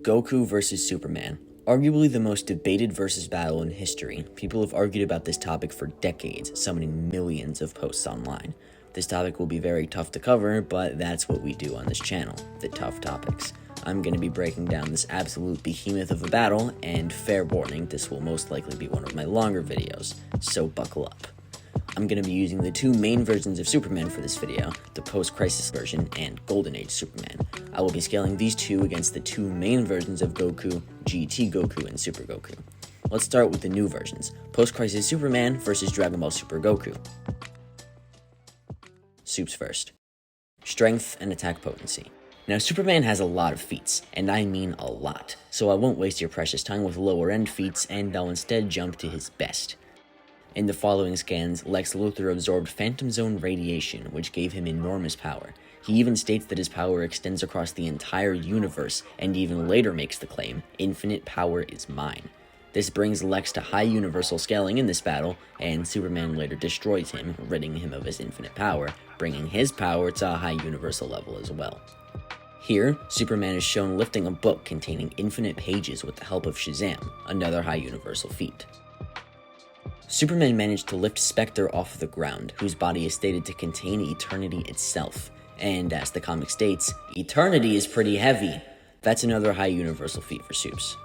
Goku vs. Superman. Arguably the most debated versus battle in history. People have argued about this topic for decades, summoning millions of posts online. This topic will be very tough to cover, but that's what we do on this channel, the tough topics. I'm going to be breaking down this absolute behemoth of a battle, and fair warning, this will most likely be one of my longer videos, so buckle up. I'm going to be using the two main versions of Superman for this video, the post-crisis version and Golden Age Superman. I will be scaling these two against the two main versions of Goku, GT Goku and Super Goku. Let's start with the new versions, post-crisis Superman versus Dragon Ball Super Goku. Supes first. Strength and attack potency. Now, Superman has a lot of feats, and I mean a lot, so I won't waste your precious time with lower end feats, and I'll instead jump to his best. In the following scans, Lex Luthor absorbed Phantom Zone radiation, which gave him enormous power. He even states that his power extends across the entire universe, and even later makes the claim, "Infinite power is mine." This brings Lex to high universal scaling in this battle, and Superman later destroys him, ridding him of his infinite power, bringing his power to a high universal level as well. Here, Superman is shown lifting a book containing infinite pages with the help of Shazam, another high universal feat. Superman managed to lift Spectre off the ground, whose body is stated to contain eternity itself. And as the comic states, eternity is pretty heavy. That's another high universal feat for Supes.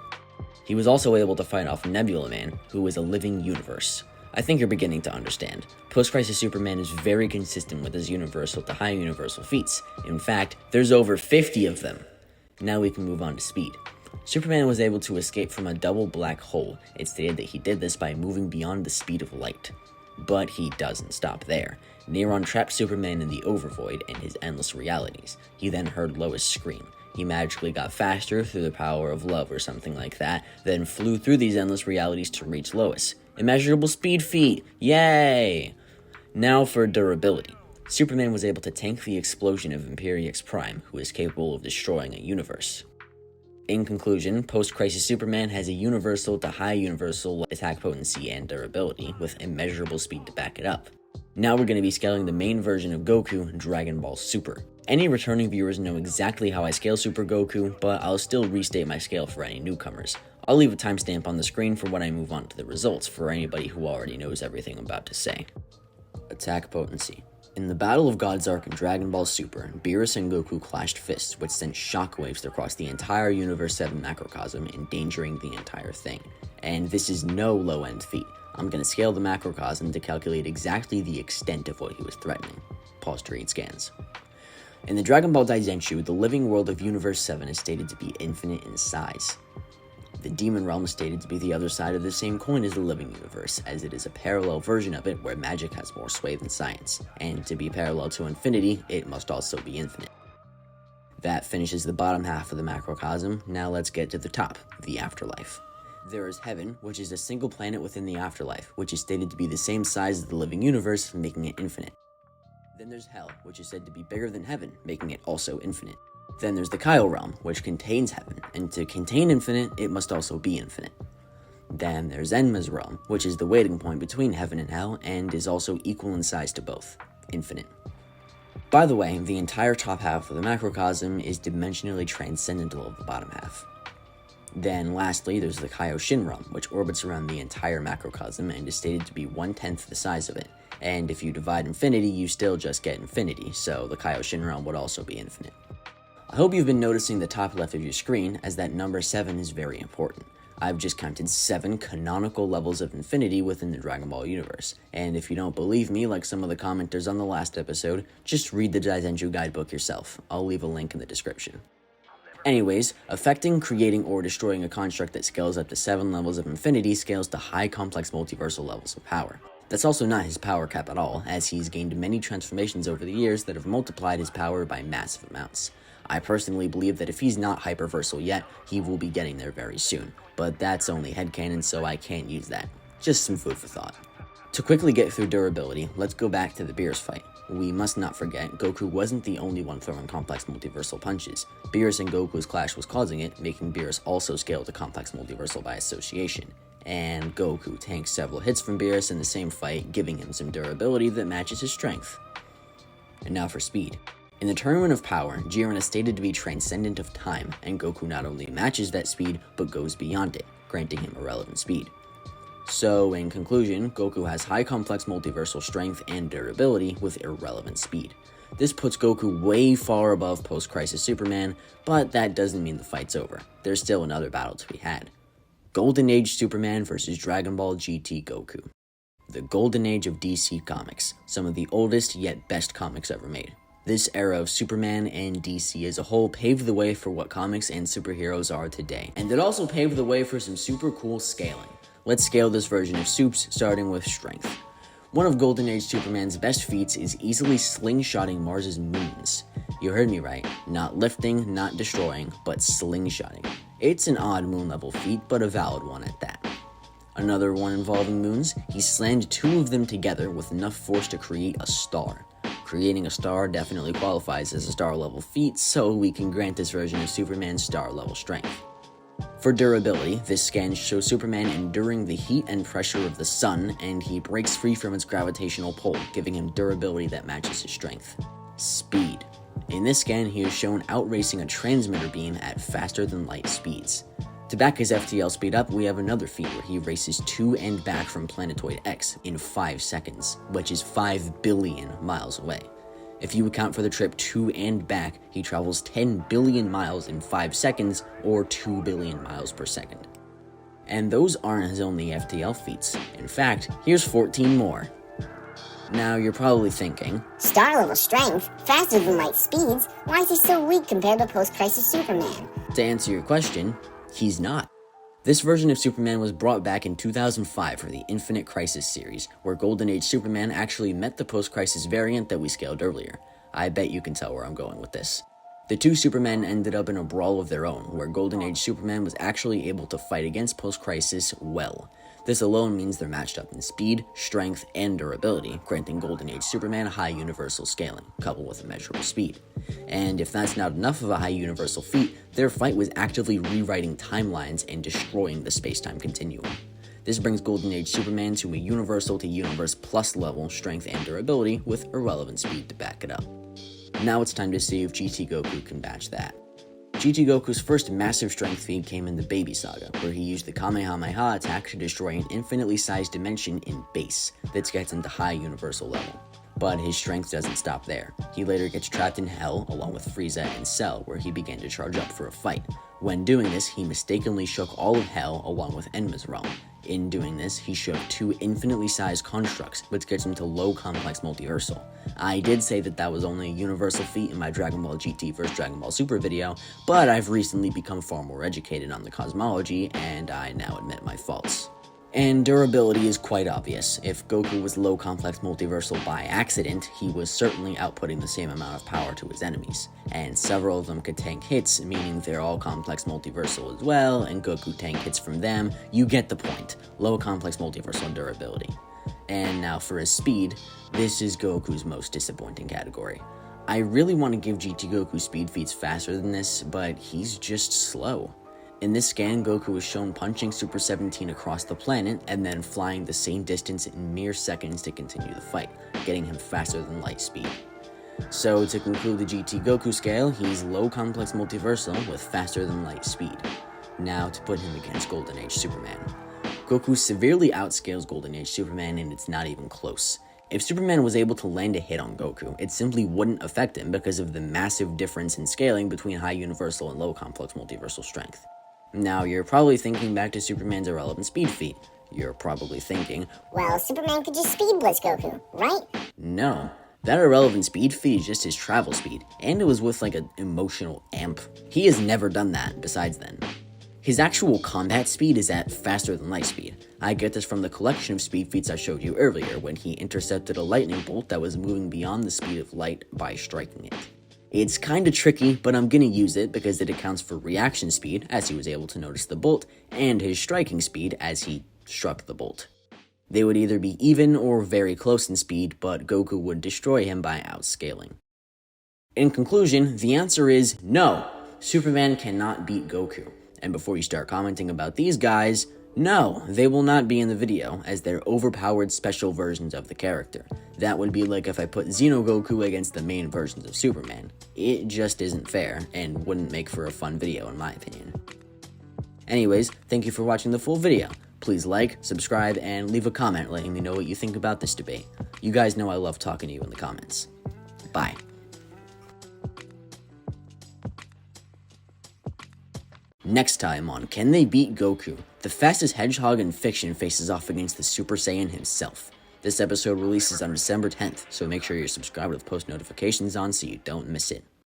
He was also able to fight off Nebula Man, who is a living universe. I think you're beginning to understand. Post-Crisis Superman is very consistent with his universal to high universal feats. In fact, there's over 50 of them. Now we can move on to speed. Superman was able to escape from a double black hole. It's stated that he did this by moving beyond the speed of light. But he doesn't stop there. Neron trapped Superman in the Overvoid and his endless realities. He then heard Lois scream. He magically got faster through the power of love or something like that, then flew through these endless realities to reach Lois. Immeasurable speed feat! Yay! Now for durability. Superman was able to tank the explosion of Imperiex Prime, who is capable of destroying a universe. In conclusion, post-crisis Superman has a universal to high universal attack potency and durability, with immeasurable speed to back it up. Now we're going to be scaling the main version of Goku, Dragon Ball Super. Any returning viewers know exactly how I scale Super Goku, but I'll still restate my scale for any newcomers. I'll leave a timestamp on the screen for when I move on to the results for anybody who already knows everything I'm about to say. Attack potency. In the Battle of God's Arc in Dragon Ball Super, Beerus and Goku clashed fists, which sent shockwaves across the entire Universe 7 macrocosm, endangering the entire thing. And this is no low-end feat. I'm going to scale the macrocosm to calculate exactly the extent of what he was threatening. Pause to read scans. In the Dragon Ball Daizenshuu, the living world of Universe 7 is stated to be infinite in size. The Demon Realm is stated to be the other side of the same coin as the living universe, as it is a parallel version of it where magic has more sway than science, and to be parallel to infinity, it must also be infinite. That finishes the bottom half of the macrocosm. Now let's get to the top, the afterlife. There is Heaven, which is a single planet within the afterlife, which is stated to be the same size as the living universe, making it infinite. Then there's Hell, which is said to be bigger than Heaven, making it also infinite. Then there's the Kyle Realm, which contains Heaven, and to contain infinite, it must also be infinite. Then there's Enma's Realm, which is the waiting point between Heaven and Hell, and is also equal in size to both, infinite. By the way, the entire top half of the macrocosm is dimensionally transcendental of the bottom half. Then lastly, there's the Kaioshin Realm, which orbits around the entire macrocosm and is stated to be 1/10 the size of it. And if you divide infinity, you still just get infinity, so the Kaioshin Realm would also be infinite. I hope you've been noticing the top left of your screen, as that number 7 is very important. I've just counted 7 canonical levels of infinity within the Dragon Ball universe, and if you don't believe me like some of the commenters on the last episode, just read the Daizenshuu Guidebook yourself. I'll leave a link in the description. Anyways, affecting, creating, or destroying a construct that scales up to 7 levels of infinity scales to high complex multiversal levels of power. That's also not his power cap at all, as he's gained many transformations over the years that have multiplied his power by massive amounts. I personally believe that if he's not hyperversal yet, he will be getting there very soon, but that's only headcanon, so I can't use that. Just some food for thought. To quickly get through durability, let's go back to the Beerus fight. We must not forget, Goku wasn't the only one throwing complex multiversal punches. Beerus and Goku's clash was causing it, making Beerus also scale to complex multiversal by association. And Goku tanks several hits from Beerus in the same fight, giving him some durability that matches his strength. And now for speed. In the Tournament of Power, Jiren is stated to be transcendent of time, and Goku not only matches that speed, but goes beyond it, granting him irrelevant speed. So, in conclusion, Goku has high complex multiversal strength and durability with irrelevant speed. This puts Goku way far above post-Crisis Superman, but that doesn't mean the fight's over. There's still another battle to be had. Golden Age Superman vs. Dragon Ball GT Goku. The Golden Age of DC Comics, some of the oldest yet best comics ever made. This era of Superman and DC as a whole paved the way for what comics and superheroes are today, and it also paved the way for some super cool scaling. Let's scale this version of Supes, starting with strength. One of Golden Age Superman's best feats is easily slingshotting Mars's moons. You heard me right, not lifting, not destroying, but slingshotting. It's an odd moon level feat, but a valid one at that. Another one involving moons, he slammed 2 of them together with enough force to create a star. Creating a star definitely qualifies as a star level feat, so we can grant this version of Superman's star level strength. For durability, this scan shows Superman enduring the heat and pressure of the sun, and he breaks free from its gravitational pull, giving him durability that matches his strength. Speed. In this scan, he is shown outracing a transmitter beam at faster than light speeds. To back his FTL speed up, we have another feat where he races to and back from Planetoid X in 5 seconds, which is 5 billion miles away. If you account for the trip to and back, he travels 10 billion miles in 5 seconds, or 2 billion miles per second. And those aren't his only FTL feats. In fact, here's 14 more. Now you're probably thinking, star level strength, faster than light speeds, why is he so weak compared to post-Crisis Superman? To answer your question, he's not. This version of Superman was brought back in 2005 for the Infinite Crisis series, where Golden Age Superman actually met the post-Crisis variant that we scaled earlier. I bet you can tell where I'm going with this. The 2 Supermen ended up in a brawl of their own, where Golden Age Superman was actually able to fight against post-Crisis well. This alone means they're matched up in speed, strength, and durability, granting Golden Age Superman high universal scaling, coupled with immeasurable speed. And if that's not enough of a high universal feat, their fight was actively rewriting timelines and destroying the space-time continuum. This brings Golden Age Superman to a universal to universe plus level strength and durability with irrelevant speed to back it up. Now it's time to see if GT Goku can match that. GT Goku's first massive strength feat came in the Baby Saga, where he used the Kamehameha attack to destroy an infinitely sized dimension in base that gets into high universal level. But his strength doesn't stop there. He later gets trapped in Hell along with Frieza and Cell, where he began to charge up for a fight. When doing this, he mistakenly shook all of Hell along with Enma's realm. In doing this, he shook 2 infinitely sized constructs, which gets him to low complex multiversal. I did say that was only a universal feat in my Dragon Ball GT vs Dragon Ball Super video, but I've recently become far more educated on the cosmology, and I now admit my faults. And durability is quite obvious. If Goku was low complex multiversal by accident, he was certainly outputting the same amount of power to his enemies. And several of them could tank hits, meaning they're all complex multiversal as well, and Goku tank hits from them. You get the point. Low complex multiversal durability. And now for his speed, this is Goku's most disappointing category. I really want to give GT Goku speed feats faster than this, but he's just slow. In this scan, Goku is shown punching Super 17 across the planet and then flying the same distance in mere seconds to continue the fight, getting him faster than light speed. So to conclude the GT Goku scale, he's low complex multiversal with faster than light speed. Now to put him against Golden Age Superman. Goku severely outscales Golden Age Superman, and it's not even close. If Superman was able to land a hit on Goku, it simply wouldn't affect him because of the massive difference in scaling between high universal and low complex multiversal strength. Now, you're probably thinking back to Superman's irrelevant speed feat. You're probably thinking, well, Superman could just speed blitz Goku, right? No. That irrelevant speed feat is just his travel speed, and it was with like an emotional amp. He has never done that besides then. His actual combat speed is at faster than light speed. I get this from the collection of speed feats I showed you earlier when he intercepted a lightning bolt that was moving beyond the speed of light by striking it. It's kinda tricky, but I'm gonna use it because it accounts for reaction speed, as he was able to notice the bolt, and his striking speed, as he struck the bolt. They would either be even or very close in speed, but Goku would destroy him by outscaling. In conclusion, the answer is no. Superman cannot beat Goku. And before you start commenting about these guys, No, they will not be in the video, as they're overpowered special versions of the character. That would be like if I put Xeno Goku against the main versions of Superman. It just isn't fair, and wouldn't make for a fun video in my opinion. Anyways, thank you for watching the full video. Please like, subscribe, and leave a comment letting me know what you think about this debate. You guys know I love talking to you in the comments. Bye. Next time on Can They Beat Goku? The fastest hedgehog in fiction faces off against the Super Saiyan himself. This episode releases on December 10th, so make sure you're subscribed with post notifications on so you don't miss it.